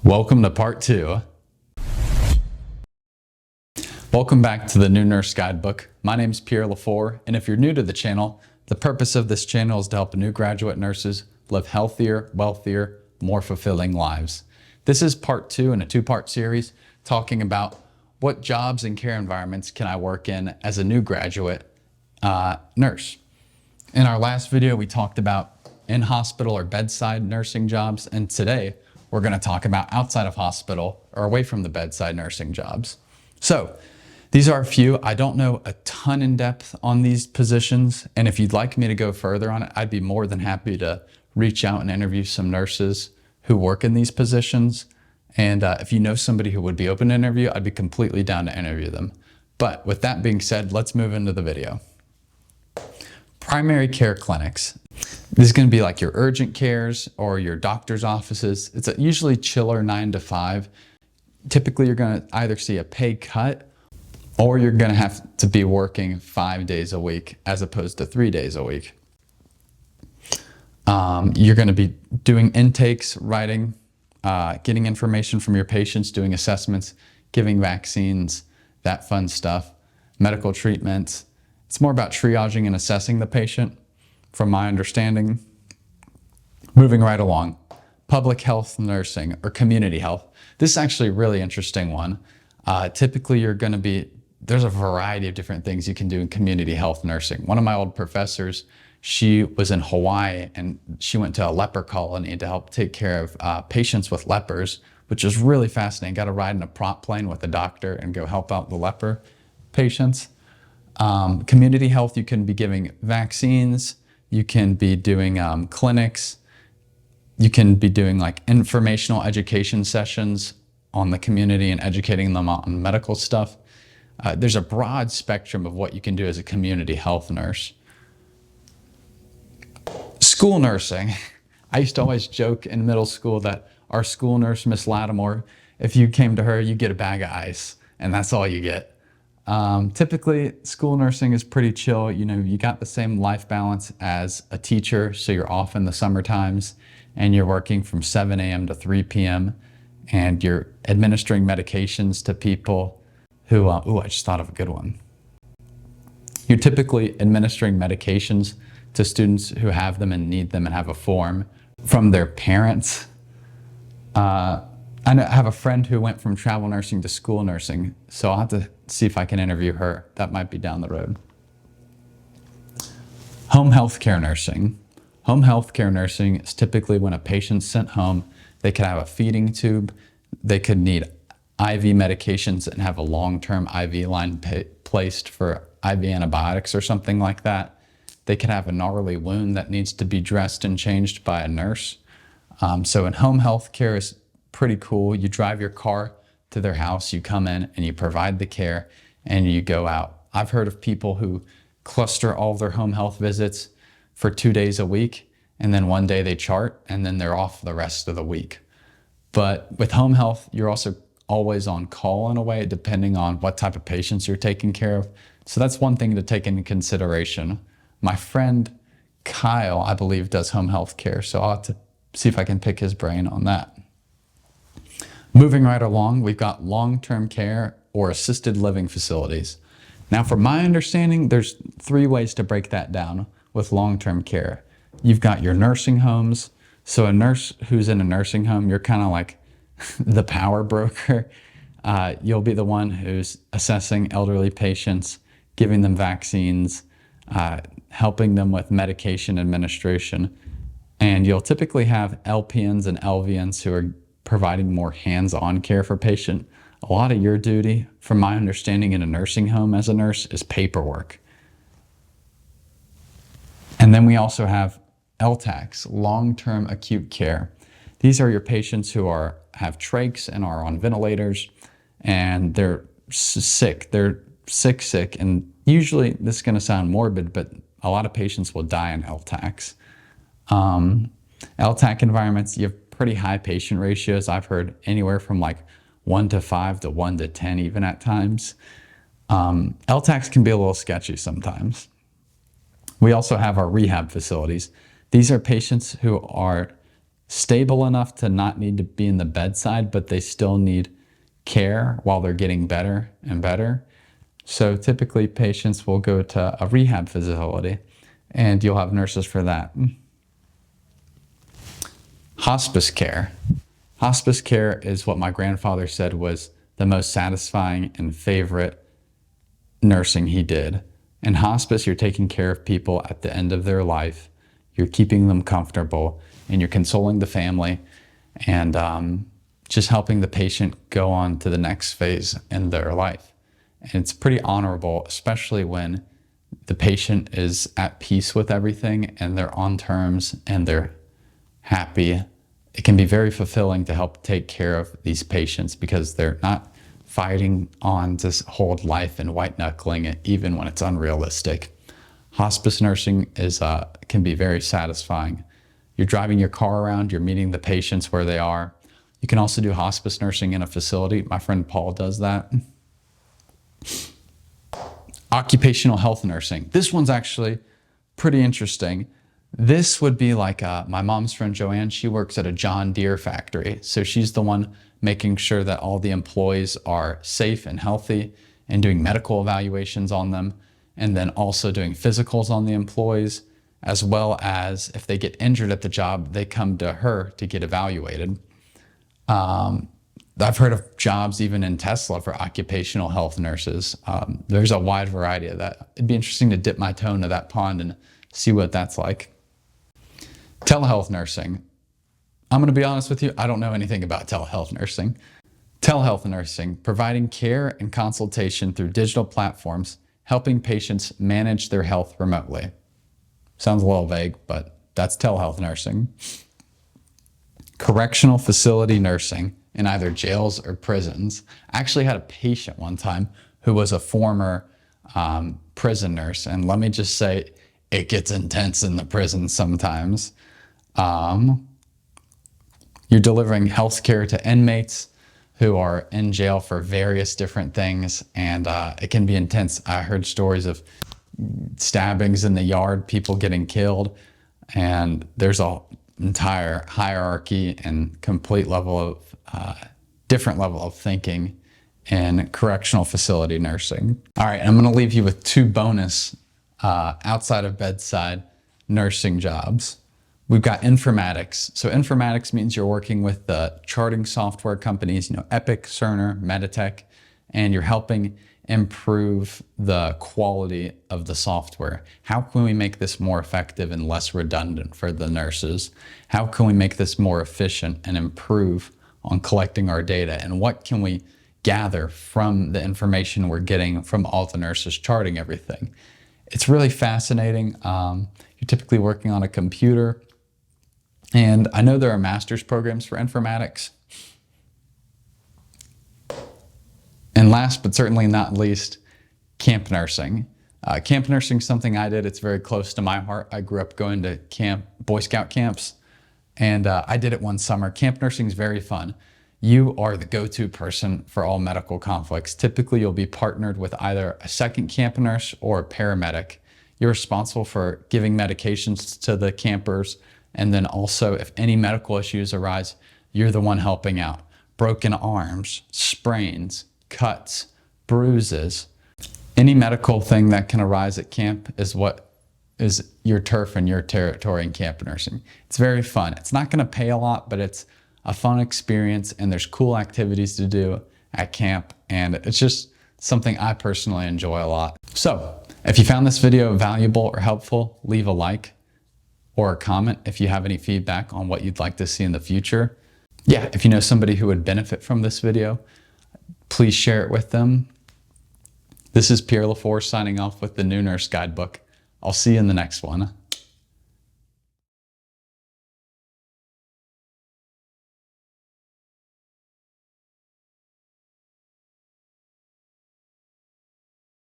Welcome to part 2. Welcome back to the New Nurse Guidebook. My name is Pierre Lafore, and if you're new to the channel, the purpose of this channel is to help new graduate nurses live healthier, wealthier, more fulfilling lives. This is part 2 in a 2-part series talking about what jobs and care environments can I work in as a new graduate nurse. In our last video, we talked about in-hospital or bedside nursing jobs, and today we're going to talk about outside of hospital or away from the bedside nursing jobs. So these are a few. I don't know a ton in depth on these positions, and if you'd like me to go further on it, I'd be more than happy to reach out and interview some nurses who work in these positions. And if you know somebody who would be open to interview, I'd be completely down to interview them. But with that being said, let's move into the video. Primary care clinics. This is going to be like your urgent cares or your doctor's offices. It's usually chiller 9 to 5. Typically, you're going to either see a pay cut or you're going to have to be working 5 days a week as opposed to 3 days a week. You're going to be doing intakes, writing, getting information from your patients, doing assessments, giving vaccines, that fun stuff, medical treatments. It's more about triaging and assessing the patient, from my understanding. Moving right along, public health nursing or community health. This is actually a really interesting one. Typically, there's a variety of different things you can do in community health nursing. One of my old professors, she was in Hawaii and she went to a leper colony to help take care of patients with lepers, which is really fascinating. Got to ride in a prop plane with a doctor and go help out the leper patients. Community health, you can be giving vaccines, you can be doing clinics, you can be doing like informational education sessions on the community and educating them on medical stuff. There's a broad spectrum of what you can do as a community health nurse. School nursing. I used to always joke in middle school that our school nurse, Miss Lattimore, if you came to her, you get a bag of ice, and that's all you get. Typically, school nursing is pretty chill. You know, you got the same life balance as a teacher, so you're off in the summer times, and you're working from 7 a.m. to 3 p.m., and you're administering medications to people who, I just thought of a good one. You're typically administering medications to students who have them and need them and have a form from their parents. I have a friend who went from travel nursing to school nursing, so I'll have to see if I can interview her. That might be down the road. Home health care nursing. Home health care nursing is typically when a patient's sent home. They could have a feeding tube. They could need IV medications and have a long-term IV line placed for IV antibiotics or something like that. They could have a gnarly wound that needs to be dressed and changed by a nurse. So in home health care is pretty cool. You drive your car to their house, you come in and you provide the care and you go out. I've heard of people who cluster all of their home health visits for 2 days a week, and then one day they chart and then they're off the rest of the week. But with home health, you're also always on call in a way, depending on what type of patients you're taking care of. So that's one thing to take into consideration. My friend Kyle, I believe, does home health care, so I'll have to see if I can pick his brain on that. Moving right along, we've got long-term care or assisted living facilities. Now, from my understanding, there's 3 ways to break that down with long-term care. You've got your nursing homes. So a nurse who's in a nursing home, you're kind of like the power broker. You'll be the one who's assessing elderly patients, giving them vaccines, helping them with medication administration. And you'll typically have LPNs and LVNs who are providing more hands-on care for patient. A lot of your duty, from my understanding in a nursing home as a nurse, is paperwork. And then we also have LTACs, long-term acute care. These are your patients who have trachs and are on ventilators, and they're sick. They're sick, and usually, this is going to sound morbid, but a lot of patients will die in LTACs. LTAC environments, you have pretty high patient ratios. I've heard anywhere from like 1 to 5 to 1 to 10 even at times. LTACs can be a little sketchy sometimes. We also have our rehab facilities. These are patients who are stable enough to not need to be in the bedside, but they still need care while they're getting better and better. So typically patients will go to a rehab facility and you'll have nurses for that. Hospice care. Hospice care is what my grandfather said was the most satisfying and favorite nursing he did. In hospice, you're taking care of people at the end of their life. You're keeping them comfortable and you're consoling the family and just helping the patient go on to the next phase in their life. And it's pretty honorable, especially when the patient is at peace with everything and they're on terms and they're happy. It can be very fulfilling to help take care of these patients because they're not fighting on to hold life and white knuckling it even when it's unrealistic. Hospice nursing can be very satisfying. You're driving your car around, you're meeting the patients where they are. You can also do hospice nursing in a facility. My friend Paul does that. Occupational health nursing. This one's actually pretty interesting. This would be like my mom's friend Joanne. She works at a John Deere factory. So she's the one making sure that all the employees are safe and healthy and doing medical evaluations on them. And then also doing physicals on the employees, as well as if they get injured at the job, they come to her to get evaluated. I've heard of jobs even in Tesla for occupational health nurses. There's a wide variety of that. It'd be interesting to dip my toe into that pond and see what that's like. Telehealth nursing. I'm going to be honest with you, I don't know anything about telehealth nursing. Telehealth nursing, providing care and consultation through digital platforms, helping patients manage their health remotely. Sounds a little vague, but that's telehealth nursing. Correctional facility nursing in either jails or prisons. I actually had a patient one time who was a former prison nurse, and let me just say, it gets intense in the prison sometimes. You're delivering health care to inmates who are in jail for various different things, and it can be intense. I heard stories of stabbings in the yard, people getting killed, and there's an entire hierarchy and complete level of different level of thinking in correctional facility nursing. All right, I'm going to leave you with two bonus outside of bedside nursing jobs. We've got informatics. So informatics means you're working with the charting software companies, Epic, Cerner, Meditech, and you're helping improve the quality of the software. How can we make this more effective and less redundant for the nurses? How can we make this more efficient and improve on collecting our data? And what can we gather from the information we're getting from all the nurses charting everything? It's really fascinating. You're typically working on a computer. And I know there are master's programs for informatics. And last but certainly not least, camp nursing. Camp nursing is something I did. It's very close to my heart. I grew up going to Boy Scout camps, and I did it one summer. Camp nursing is very fun. You are the go-to person for all medical conflicts. Typically, you'll be partnered with either a second camp nurse or a paramedic. You're responsible for giving medications to the campers, and then also if any medical issues arise, you're the one helping out. Broken arms, sprains, cuts, bruises, any medical thing that can arise at camp is what is your turf and your territory in camp nursing. It's very fun. It's not going to pay a lot, but it's a fun experience, and there's cool activities to do at camp, and it's just something I personally enjoy a lot. So if you found this video valuable or helpful, leave a like or a comment if you have any feedback on what you'd like to see in the future. Yeah, if you know somebody who would benefit from this video, please share it with them. This is Pierre LaForce signing off with the New Nurse Guidebook. I'll see you in the next one.